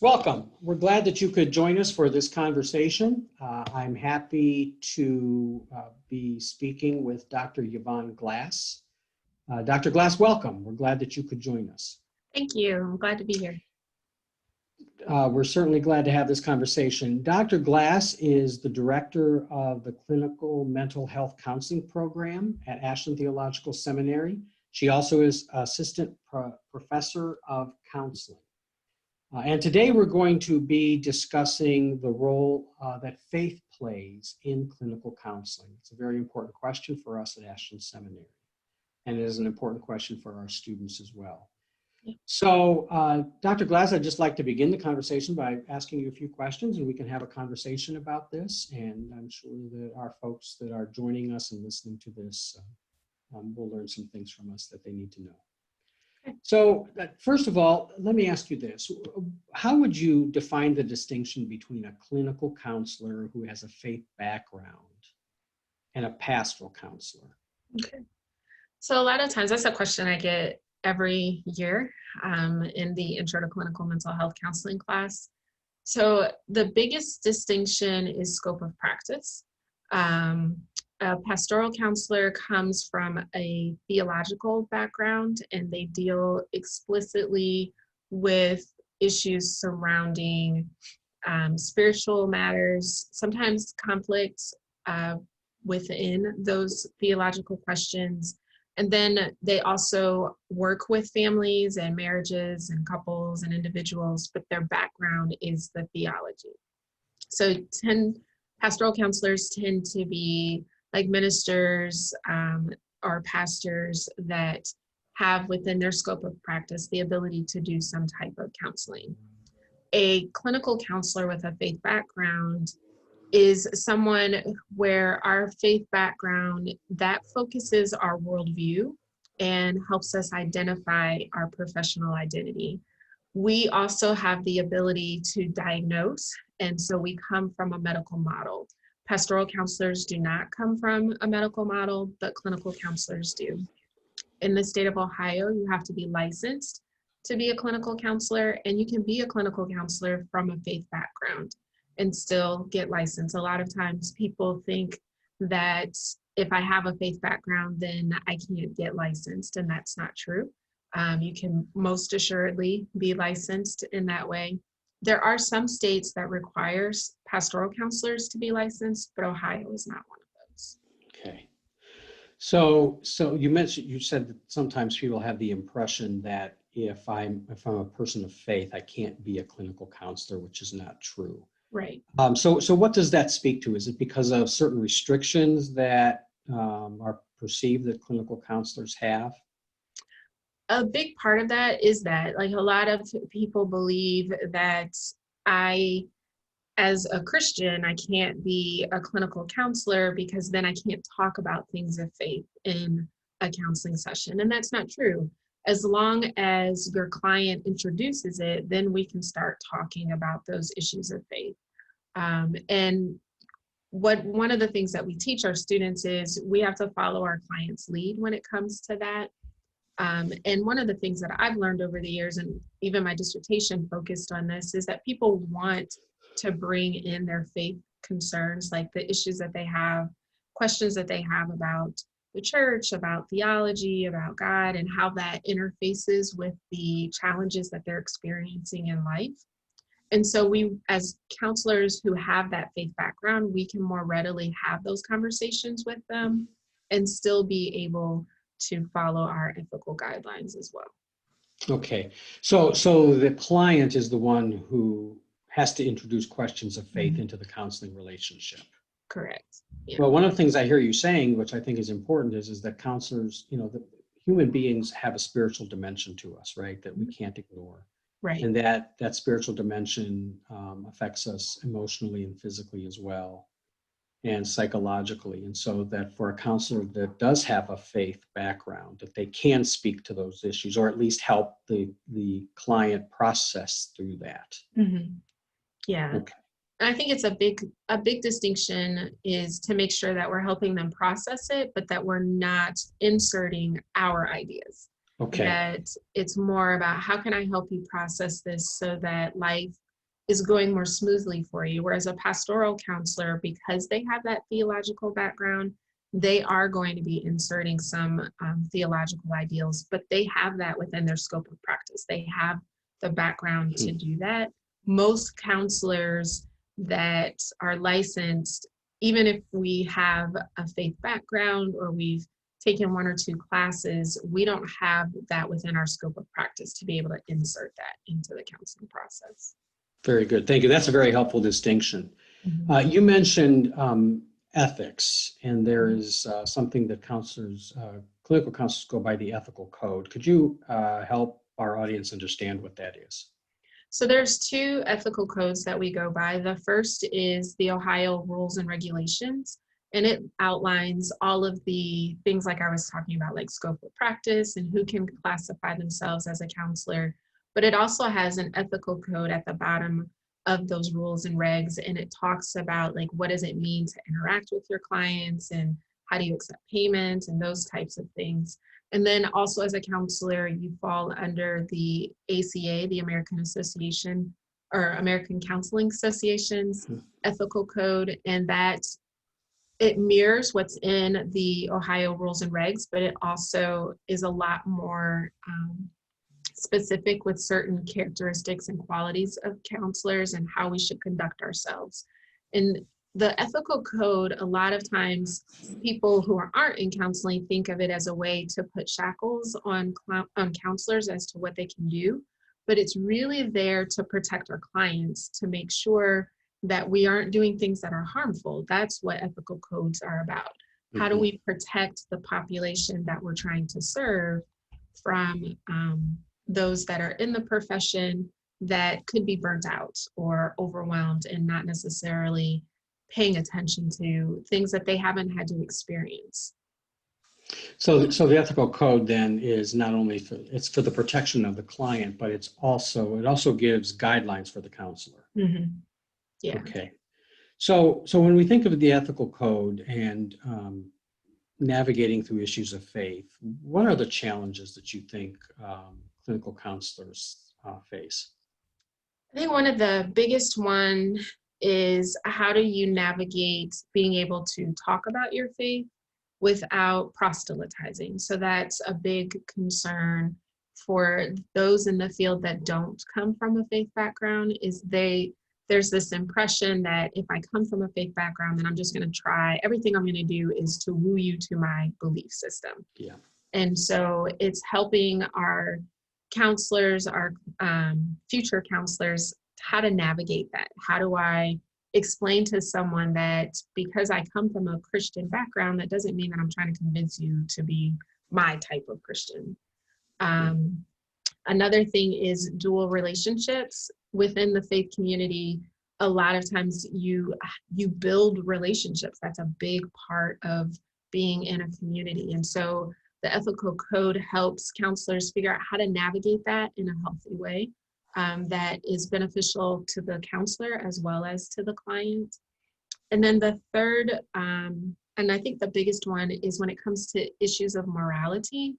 Welcome. We're glad that you could join us for this conversation. I'm happy to be speaking with Dr. Yvonne Glass. Dr. Glass, welcome. We're glad that you could join us. Thank you. I'm glad to be here. We're certainly glad to have this conversation. Dr. Glass is the director of the Clinical Mental Health Counseling Program at Ashland Theological Seminary. She also is assistant professor of counseling. And today we're going to be discussing the role that faith plays in clinical counseling. It's a very important question for us at Ashland Seminary, and it is an important question for our students as well. So, Dr. Glass, I'd just like to begin the conversation by asking you a few questions, and we can have a conversation about this. And I'm sure that our folks that are joining us and listening to this will learn some things from us that they need to know. So, first of all, let me ask you this. How would you define the distinction between a clinical counselor who has a faith background and a pastoral counselor? Okay. So a lot of times, that's a question I get every year in the Intro to Clinical Mental Health Counseling class. So the biggest distinction is scope of practice. A pastoral counselor comes from a theological background, and they deal explicitly with issues surrounding spiritual matters, sometimes conflicts within those theological questions. And then they also work with families and marriages and couples and individuals, but their background is the theology. So pastoral counselors tend to be like ministers or pastors that have within their scope of practice the ability to do some type of counseling. A clinical counselor with a faith background is someone where our faith background that focuses our worldview and helps us identify our professional identity. We also have the ability to diagnose, and so we come from a medical model. Pastoral counselors do not come from a medical model, but clinical counselors do. In the state of Ohio, you have to be licensed to be a clinical counselor, and you can be a clinical counselor from a faith background and still get licensed. A lot of times people think that if I have a faith background, then I can't get licensed, and that's not true. You can most assuredly be licensed in that way. There are some states that requires pastoral counselors to be licensed, but Ohio is not one of those. Okay. So you said that sometimes people have the impression that if I'm a person of faith, I can't be a clinical counselor, which is not true. Right. So what does that speak to? Is it because of certain restrictions that are perceived that clinical counselors have? A big part of that is that, like, a lot of people believe that as a Christian, I can't be a clinical counselor because then I can't talk about things of faith in a counseling session. And that's not true. As long as your client introduces it, then we can start talking about those issues of faith. And one of the things that we teach our students is we have to follow our client's lead when it comes to that. And one of the things that I've learned over the years, and even my dissertation focused on this, is that people want to bring in their faith concerns, like the issues that they have, questions that they have about the church, about theology, about God, and how that interfaces with the challenges that they're experiencing in life. And so we, as counselors who have that faith background, we can more readily have those conversations with them and still be able to follow our ethical guidelines as well. Okay, so the client is the one who has to introduce questions of faith into the counseling relationship. Correct. Yeah. Well, one of the things I hear you saying, which I think is important, is that counselors, the human beings have a spiritual dimension to us, right, that we can't ignore. Right. And that spiritual dimension affects us emotionally and physically as well, and psychologically. And so that for a counselor that does have a faith background, that they can speak to those issues, or at least help the client process through that. Mm-hmm. Yeah. Okay. I think it's a big distinction is to make sure that we're helping them process it, but that we're not inserting our ideas. Okay. That it's more about how can I help you process this so that life is going more smoothly for you. Whereas a pastoral counselor, because they have that theological background, they are going to be inserting some theological ideals, but they have that within their scope of practice. They have the background to do that. Most counselors that are licensed, even if we have a faith background or we've taken 1 or 2 classes, we don't have that within our scope of practice to be able to insert that into the counseling process. Very good. Thank you. That's a very helpful distinction. Mm-hmm. You mentioned ethics, and there is something that counselors, clinical counselors go by the ethical code. Could you help our audience understand what that is? So there's 2 ethical codes that we go by. The first is the Ohio Rules and Regulations, and it outlines all of the things like I was talking about, like scope of practice and who can classify themselves as a counselor. But it also has an ethical code at the bottom of those rules and regs, and it talks about like what does it mean to interact with your clients and how do you accept payment and those types of things. And then also as a counselor, you fall under the ACA, the American Association or American Counseling Association's ethical code, and that it mirrors what's in the Ohio rules and regs, but it also is a lot more specific with certain characteristics and qualities of counselors and how we should conduct ourselves. And the ethical code, a lot of times people who aren't in counseling think of it as a way to put shackles on counselors as to what they can do, but it's really there to protect our clients, to make sure that we aren't doing things that are harmful. That's what ethical codes are about. How do we protect the population that we're trying to serve from those that are in the profession that could be burnt out or overwhelmed and not necessarily paying attention to things that they haven't had to experience. So the ethical code then is not only it's for the protection of the client, but it also gives guidelines for the counselor. Mm-hmm. Yeah. Okay. So when we think of the ethical code and navigating through issues of faith, what are the challenges that you think clinical counselors face? I think one of the biggest one is how do you navigate being able to talk about your faith without proselytizing? So that's a big concern for those in the field that don't come from a faith background, is there's this impression that if I come from a faith background, then I'm just going to try, everything I'm going to do is to woo you to my belief system. Yeah. And so it's helping our counselors, our future counselors, how to navigate that. How do I explain to someone that because I come from a Christian background, that doesn't mean that I'm trying to convince you to be my type of Christian. Another thing is dual relationships within the faith community. A lot of times you build relationships. That's a big part of being in a community. And so the ethical code helps counselors figure out how to navigate that in a healthy way that is beneficial to the counselor as well as to the client. And then the third, and I think the biggest one, is when it comes to issues of morality,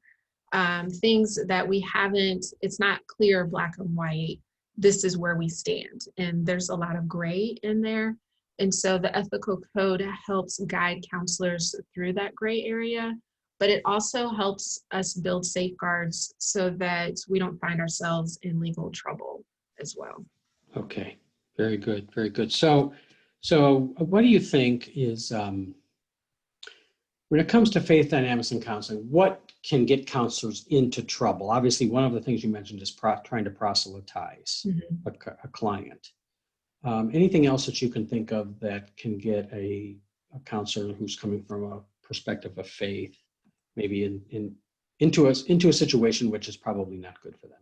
things that we haven't, it's not clear black and white, this is where we stand. And there's a lot of gray in there. And so the ethical code helps guide counselors through that gray area, but it also helps us build safeguards so that we don't find ourselves in legal trouble as well. Okay, very good, very good. So what do you think is, when it comes to faith dynamics in counseling, what can get counselors into trouble? Obviously, one of the things you mentioned is trying to proselytize a client. Anything else that you can think of that can get a counselor who's coming from a perspective of faith, maybe into a situation which is probably not good for them?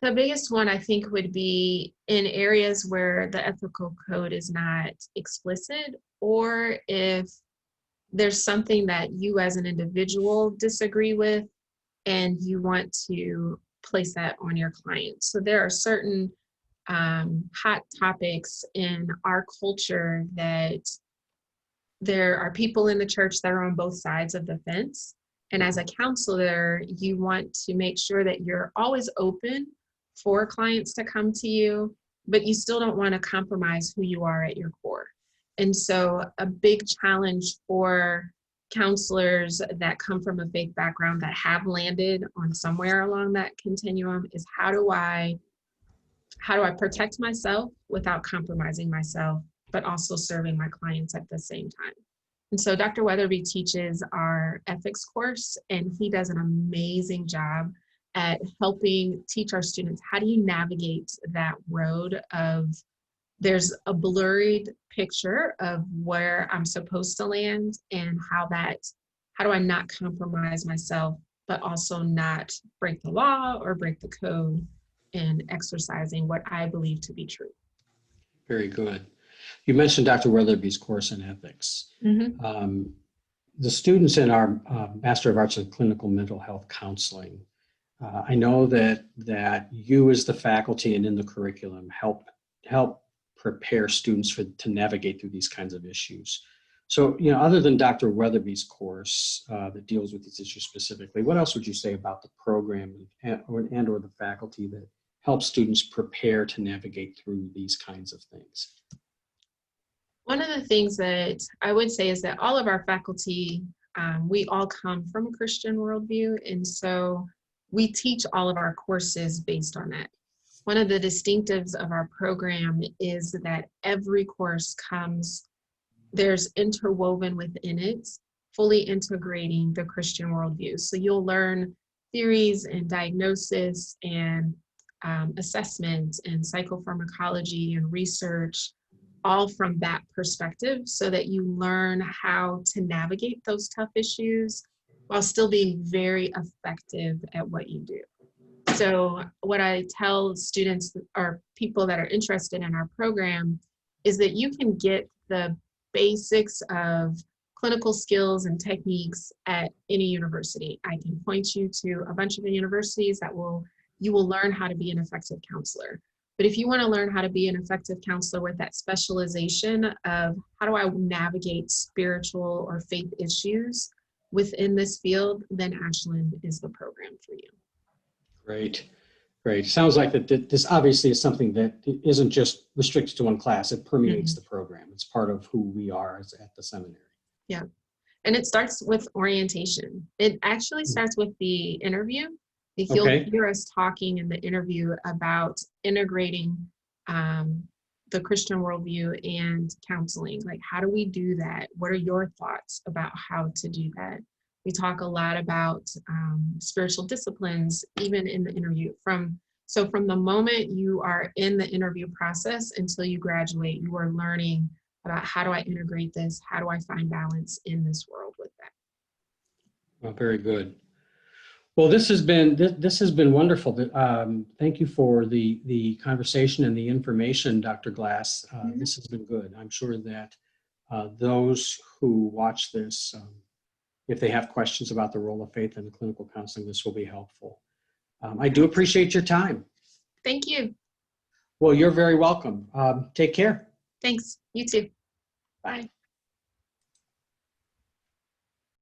The biggest one I think would be in areas where the ethical code is not explicit, or if there's something that you as an individual disagree with and you want to place that on your client. So there are certain hot topics in our culture that there are people in the church that are on both sides of the fence. And as a counselor, you want to make sure that you're always open for clients to come to you, but you still don't want to compromise who you are at your core. And so a big challenge for counselors that come from a faith background that have landed on somewhere along that continuum is how do I protect myself without compromising myself, but also serving my clients at the same time. And so Dr. Weatherby teaches our ethics course, and he does an amazing job at helping teach our students how do you navigate that road of there's a blurred picture of where I'm supposed to land and how do I not compromise myself, but also not break the law or break the code in exercising what I believe to be true. Very good. You mentioned Dr. Weatherby's course in ethics. Mm-hmm. The students in our Master of Arts in Clinical Mental Health Counseling, I know that you as the faculty and in the curriculum help prepare students to navigate through these kinds of issues. So, other than Dr. Weatherby's course that deals with these issues specifically, what else would you say about the program or the faculty that helps students prepare to navigate through these kinds of things? One of the things that I would say is that all of our faculty, we all come from a Christian worldview, and so we teach all of our courses based on that. One of the distinctives of our program is that every course there's interwoven within it, fully integrating the Christian worldview. So you'll learn theories and diagnosis and assessment and psychopharmacology and research, all from that perspective, so that you learn how to navigate those tough issues while still being very effective at what you do. So what I tell students or people that are interested in our program is that you can get the basics of clinical skills and techniques at any university. I can point you to a bunch of the universities you will learn how to be an effective counselor. But if you want to learn how to be an effective counselor with that specialization of how do I navigate spiritual or faith issues within this field, then Ashland is the program for you. Great. Sounds like that this obviously is something that isn't just restricted to one class. It permeates the program. It's part of who we are at the seminary. Yeah. And it starts with orientation. It actually starts with the interview. You'll hear us talking in the interview about integrating the Christian worldview and counseling. Like, how do we do that? What are your thoughts about how to do that? We talk a lot about spiritual disciplines, even in the interview. From the moment you are in the interview process until you graduate, you are learning about how do I integrate this? How do I find balance in this world with that? Well, very good. Well, this has been wonderful. Thank you for the conversation and the information, Dr. Glass. This has been good. I'm sure that those who watch this, if they have questions about the role of faith in clinical counseling, this will be helpful. I do appreciate your time. Thank you. Well, you're very welcome. Take care. Thanks. You too. Bye.